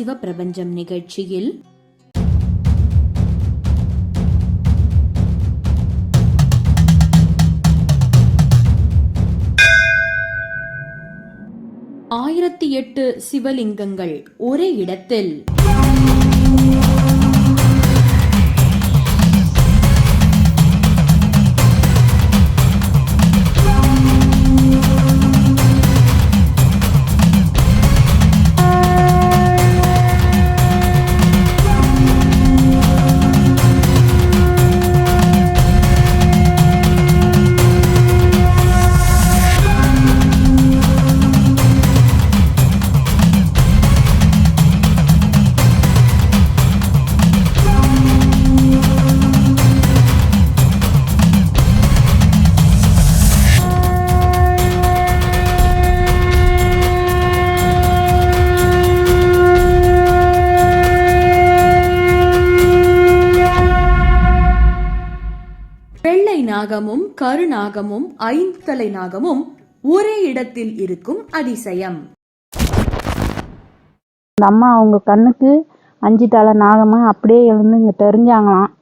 சிவபிரபஞ்சம் நிகழ்ச்சியில் ஆயிரத்தி 8 சிவலிங்கங்கள் ஒரே இடத்தில். வெள்ளை நாகமும் கருநாகமும் 5 தலை நாகமும் ஒரே இடத்தில் இருக்கும் அதிசயம். அந்த அம்மா அவங்க கண்ணுக்கு 5 தலை நாகமா அப்படியே எழுந்து இங்கே தெரிஞ்சாங்களாம்.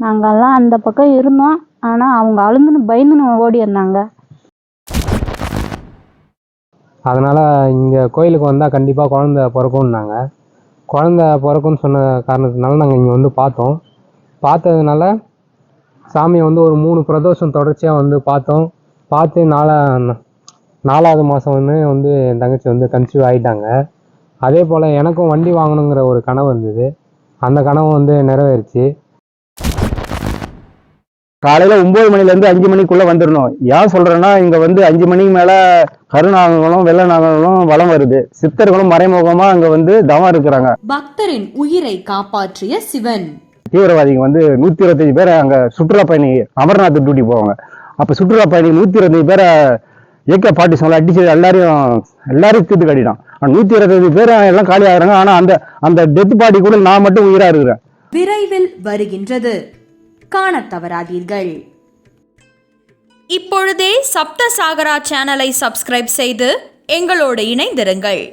நாங்கெல்லாம் அந்த பக்கம் இருந்தோம். ஆனால் அவங்க அழுந்துன்னு பயந்துன்னு ஓடி வந்தாங்க. அதனால் இங்கே கோயிலுக்கு வந்தால் கண்டிப்பாக குழந்த பிறக்கும்னாங்க. குழந்த பிறக்கும்னு சொன்ன காரணத்தினால நாங்கள் இங்கே வந்து பார்த்தோம். பார்த்ததுனால சாமியை வந்து ஒரு 3 பிரதோஷம் தொடர்ச்சியாக வந்து பார்த்தோம். பார்த்து 4வது மாதம் வந்து என் தங்கச்சி வந்து கன்சீவ் ஆகிட்டாங்க. அதே போல் எனக்கும் வண்டி வாங்கணுங்கிற ஒரு கனவு இருந்தது. அந்த கனவு வந்து நிறைவேறிச்சு. காலையில் 9 மணிலேருந்து 5 மணிக்குள்ளே வந்துடணும். ஏன் சொல்கிறேன்னா இங்கே வந்து 5 மணிக்கு மேலே கருநாகங்களும் வெள்ளை நாகங்களும் வலம் வருது. சித்தர்களும் மறைமுகமாக அங்கே வந்து தவம் இருக்கிறாங்க. பக்தரின் உயிரை காப்பாற்றிய சிவன். தீவிரவாதிகள் வந்து 125 பேரை அங்கே சுற்றுலா பயணி அமர்நாத் டியூட்டி போவாங்க. அப்போ சுற்றுலா பயணி 125 பேரை AK-47 அடிச்சு எல்லாரையும் தீர்த்து கட்டிட்டான். 125 பேர் எல்லாம் காலி ஆகுறாங்க. ஆனால் அந்த டெத் பாடி கூட நான் மட்டும் உயிராக இருக்கிறேன். விரைவில் வருகின்றது, காண தவறாதீர்கள். இப்பொழுதே சப்த சாகரா சேனலை சப்ஸ்கிரைப் செய்து எங்களோடு இணைந்திருங்கள்.